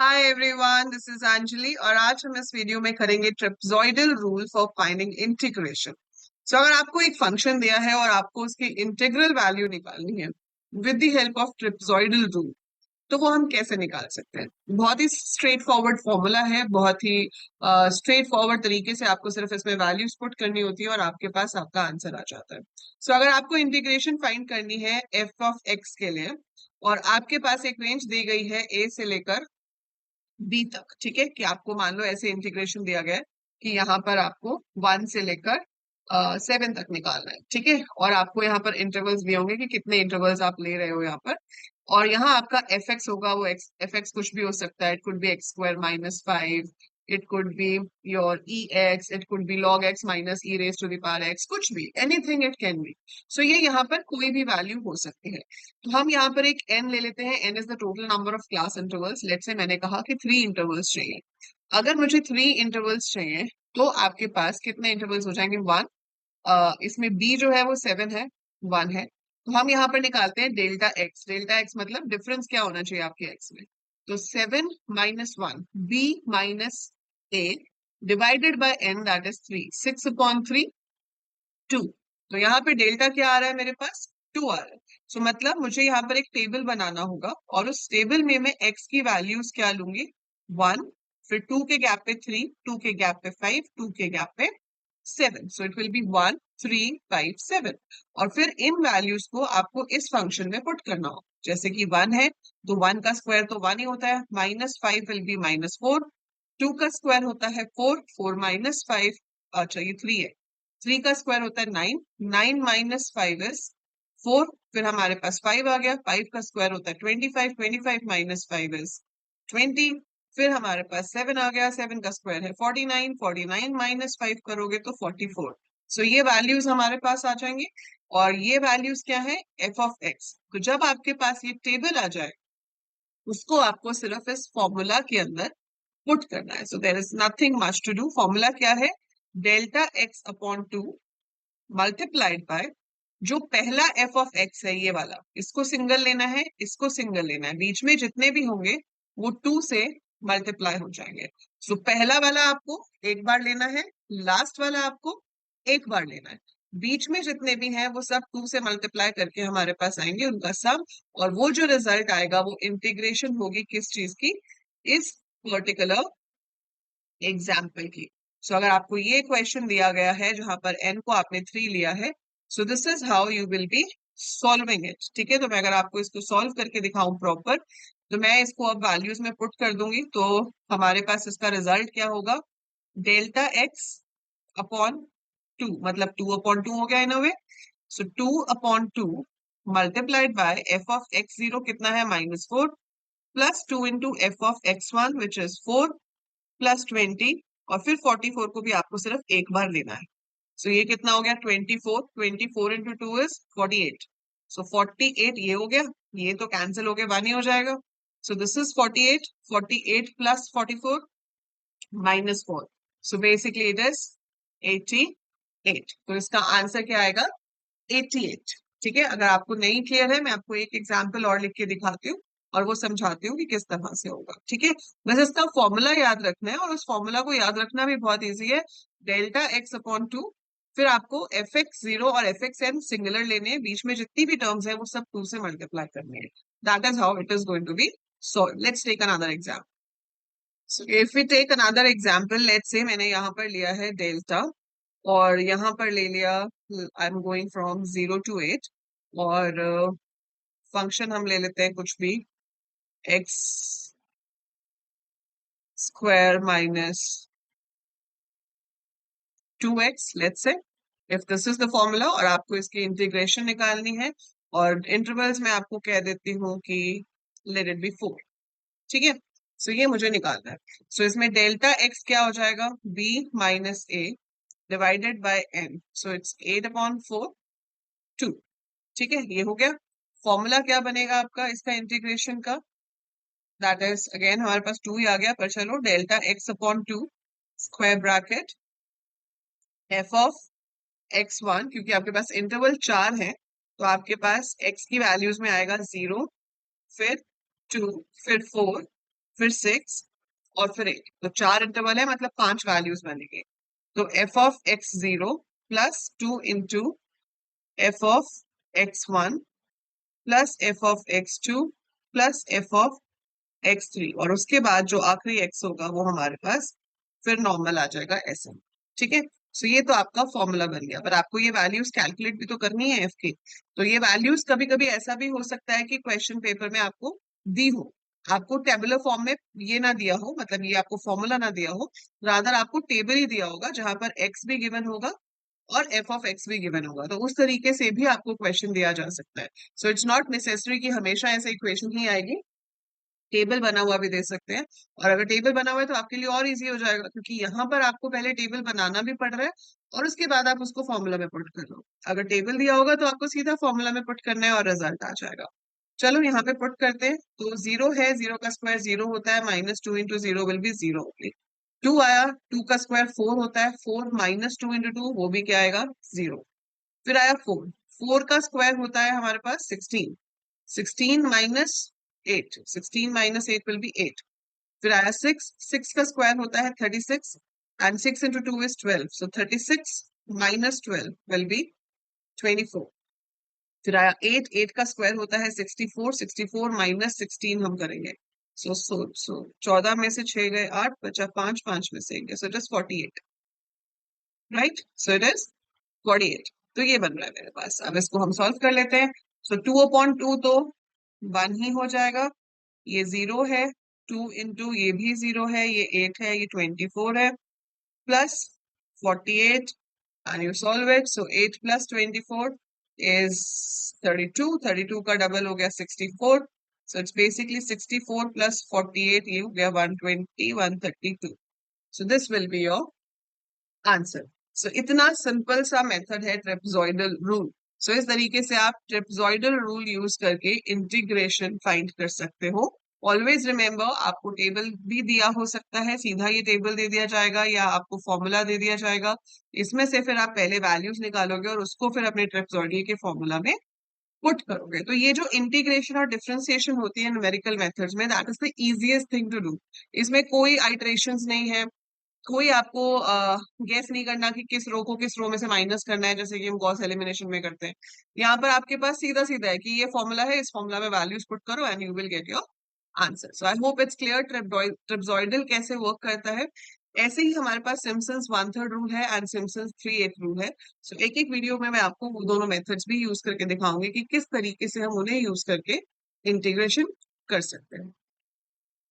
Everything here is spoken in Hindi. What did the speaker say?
Hi everyone, this is Anjali और आज हम इस वीडियो में करेंगे trapezoidal rule for finding integration. So अगर आपको एक फंक्शन दिया है और आपको उसकी इंटीग्रल वैल्यू निकालनी है with the help of trapezoidal rule, तो वो हम कैसे निकाल सकते हैं? बहुत ही स्ट्रेट फॉरवर्ड फॉर्मूला है, बहुत ही स्ट्रेट फॉरवर्ड तरीके से आपको सिर्फ इसमें वैल्यूज पुट करनी होती है और आपके पास आपका आंसर आ जाता है। सो अगर आपको इंटीग्रेशन फाइंड करनी है एफ ऑफ एक्स के लिए और आपके पास एक रेंज दी गई है ए से लेकर बी तक, ठीक है, कि आपको मान लो ऐसे इंटीग्रेशन दिया गया है कि यहाँ पर आपको 1 से लेकर 7 तक निकालना है, ठीक है, और आपको यहाँ पर इंटरवल्स दिए होंगे कि कितने इंटरवल्स आप ले रहे हो यहाँ पर। और यहाँ आपका एफ एक्स होगा, वो एफ एक्स कुछ भी हो सकता है। It could be x square minus 5, it could be your e x, it could be log x minus e raise to the power x, कुछ भी, anything it can be. So ये यहाँ पर कोई भी वैल्यू हो सकती है। तो हम यहाँ पर एक n ले लेते हैं। n is the total number of class intervals. Let's say मैंने कहा कि 3 इंटरवल्स चाहिए। अगर मुझे 3 इंटरवल्स चाहिए तो आपके पास कितने इंटरवल्स हो जाएंगे? 1। इसमें b जो है वो 7 है, 1 है। तो हम यहाँ पर निकालते हैं डेल्टा एक्स। डेल्टा एक्स मतलब डिफरेंस क्या होना चाहिए आपके एक्स में। तो 7 minus 1, b minus a divided by n, that is 3, 6/3, 2। तो यहाँ पे डेल्टा क्या आ रहा है मेरे पास? 2 आ रहा है। सो मतलब मुझे यहाँ पर एक टेबल बनाना होगा और उस टेबल में मैं x की वैल्यूज क्या लूंगी? 1, फिर 2 के गैप पे 3, 2 के गैप पे 5, 2 के गैप पे 7। So it will be 1, 3, 5, 7। और फिर इन वैल्यूज को आपको इस फंक्शन में पुट करना हो। जैसे कि 1 है तो 1 का स्क्वायर तो 1 ही होता है, माइनस 5 विल बी माइनस 4। 2 का स्क्वायर होता है 4, 4 माइनस 5, अच्छा ये 3 है, 3 का स्क्वायर होता है 9, 9 माइनस 5 इज 4। फिर हमारे पास 5 आ गया, 5 का स्क्वायर होता है 25, 25 माइनस 5 इज 20। फिर हमारे पास 7 आ गया, 7 का स्क्वायर है 49, 49 माइनस 5 करोगे तो 44। सो ये वैल्यूज हमारे पास आ जाएंगे। और ये वैल्यूज क्या है? F of x. तो जब आपके पास ये टेबल आ जाए उसको आपको सिर्फ इस फॉर्मूला के अंदर पुट करना है। So there is nothing much to do. Formula क्या है? Delta x upon 2 multiplied by जो पहला एफ ऑफ एक्स है, ये वाला, इसको सिंगल लेना है, इसको सिंगल लेना है, बीच में जितने भी होंगे वो 2 से मल्टीप्लाई हो जाएंगे। सो पहला वाला आपको एक बार लेना है, लास्ट वाला आपको एक बार लेना है, बीच में जितने भी हैं वो सब 2 से मल्टीप्लाई करके हमारे पास आएंगे, उनका सम। और वो जो रिजल्ट आएगा वो इंटीग्रेशन होगी किस चीज की? इस पर्टिकुलर एग्जाम्पल की। सो अगर आपको ये क्वेश्चन दिया गया है जहां पर n को आपने 3 लिया है, so this is how you will be solving it, ठीक है। तो मैं अगर आपको इसको सॉल्व करके दिखाऊं प्रॉपर, तो मैं इसको अब वैल्यूज में पुट कर दूंगी, तो हमारे पास इसका रिजल्ट क्या होगा? डेल्टा एक्स अपॉन 2, मतलब 2/2 हो गया इन अ वे। सो 2/2 multiplied by F of x zero कितना है? -4, plus 2 into F of x one which is 4, plus 20, और फिर 44 को भी आपको सिर्फ एक बार लेना है। सो ये कितना हो गया? 24, 24 इंटू 2 इज 48। सो 48 ये हो गया, ये तो कैंसिल हो गया, 1 ही हो जाएगा। So this is 48, 48 plus 44 minus 4। So basically it is 88। तो इसका आंसर क्या आएगा? 88। ठीक है, अगर आपको नहीं क्लियर है मैं आपको एक एग्जाम्पल और लिख के दिखाती हूँ और वो समझाती हूँ कि किस तरह से होगा, ठीक है। बस इसका फॉर्मूला याद रखना है और उस फॉर्मूला को याद रखना भी बहुत इजी है। डेल्टा एक्स अपॉन 2, फिर आपको एफ एक्स जीरो और एफ एक्स एन सिंगुलर लेने हैं, बीच में जितनी भी टर्म्स है वो सब 2 से मल्टीप्लाई करने हैं। That is how it is going to be solve. Let's take another example. So if we take another example, let's say मैंने यहाँ पर लिया है डेल्टा और यहाँ पर ले लिया, I am going from 0 to 8, और फंक्शन हम ले लेते हैं कुछ भी, x square minus 2x, let's say. If this is the formula और आपको इसकी इंटीग्रेशन निकालनी है, और इंटरवल्स में आपको कह देती हूँ कि लेट इट बी 4, ठीक है। सो ये मुझे निकालना है। सो इसमें डेल्टा एक्स क्या हो जाएगा? b minus A divided by n, so it's 8/4, 2, ठीक है, ये हो गया। फॉर्मूला क्या बनेगा आपका इसका इंटीग्रेशन का? दैट इज अगेन हमारे पास 2 ही आ गया, पर चलो, delta x upon 2 square bracket F of x one, क्योंकि आपके पास इंटरवल 4 है तो आपके पास x की वैल्यूज में आएगा 0, फिर 2, फिर 4, फिर 6 और फिर 8। तो 4 इंटरवल है, मतलब 5 वैल्यूज बनेंगे। तो f(x0) plus 2 into f(x1) plus f(x2) plus f(x3), और उसके बाद जो आखिरी x होगा वो हमारे पास फिर नॉर्मल आ जाएगा ऐसे। ठीक है, सो ये तो आपका फॉर्मूला बन गया, पर आपको ये वैल्यूज कैलकुलेट भी तो करनी है f की। तो ये वैल्यूज कभी कभी ऐसा भी हो सकता है कि क्वेश्चन पेपर में आपको दी हो, आपको टेबुलर फॉर्म में ये ना दिया हो, मतलब ये आपको फॉर्मूला ना दिया हो, रादर आपको टेबल ही दिया होगा जहां पर x भी गिवन होगा और f(x) भी गिवन होगा। तो उस तरीके से भी आपको क्वेश्चन दिया जा सकता है। सो इट्स नॉट नेसेसरी कि हमेशा ऐसे इक्वेशन ही आएगी, टेबल बना हुआ भी दे सकते हैं। और अगर टेबल बना हुआ है तो आपके लिए और इजी हो जाएगा, क्योंकि यहाँ पर आपको पहले टेबल बनाना भी पड़ रहा है और उसके बाद आप उसको फॉर्मूला में पुट कर लो। अगर टेबल दिया होगा तो आपको सीधा फॉर्मूला में पुट करना है और रिजल्ट आ जाएगा। चलो यहाँ पे पुट करते हैं। तो 0 है, 0 का स्क्वायर 0 होता है, -2 इंटू 0 विल बी 0 ओनली। 2 आया, 2 का स्क्वायर 4 होता है, 4 -2 इंटू 2 वो भी क्या आएगा, 0। फिर आया 4, 4 का स्क्वायर होता है हमारे पास 16, 16 माइनस 8, 16 माइनस 8 विल बी 8। फिर आया 6, 6 का स्क्वायर होता है 36 and 6 into 2 is 12, so 36 minus 12 will be 24। फिर आया 8, 8 का स्क्वायर होता है 64, 64 माइनस 16 हम करेंगे, सो 14 में से 6 गए 8, बचा 5, 5 में से 1 गया, so it is 48, right. So it is 48। तो ये बन रहा है मेरे पास। अब इसको हम सॉल्व कर लेते हैं। सो 2/2 तो 1 ही हो जाएगा, ये 0 है, 2 इंटू ये भी 0 है, ये 8 है, ये 24 है, plus 48 and you solve it. So 8 plus 24 is 32, 32 का डबल हो गया 64, सो इट्स बेसिकली 64 प्लस 48, ये हो गया 120, 132। So this will be your answer. So इतना सिंपल सा मेथड है ट्रेपेजॉइडल रूल। सो इस तरीके से आप ट्रेपेजॉइडल रूल यूज करके इंटीग्रेशन फाइंड कर सकते हो। ऑलवेज रिमेंबर, आपको टेबल भी दिया हो सकता है, सीधा ये टेबल दे दिया जाएगा या आपको फॉर्मूला दे दिया जाएगा। इसमें से फिर आप पहले वैल्यूज निकालोगे और उसको फिर अपने ट्रेपेजॉइडल के फॉर्मूला में पुट करोगे। तो ये जो इंटीग्रेशन और डिफरेंशिएशन होती है न्यूमेरिकल मेथड्स में, that is the easiest thing to do. इसमें कोई आइटरेशंस नहीं है, कोई आपको गेस नहीं करना कि किस रो को किस रो में से माइनस करना है, जैसे कि हम गॉस एलिमिनेशन में करते हैं। यहाँ पर आपके पास सीधा सीधा है कि ये फॉर्मूला है, इस फॉर्मूला में वैल्यूज पुट करो and you will get your answer. So I hope it's clear trapezoidal कैसे वर्क करता है। ऐसे ही हमारे पास सिम्पसन्स 1/3 रूल है एंड सिम्पसन्स 3/8 रूल है। सो एक एक वीडियो में मैं आपको वो दोनों मेथड्स भी यूज करके दिखाऊंगी कि किस तरीके से हम उन्हें यूज करके इंटीग्रेशन कर सकते हैं।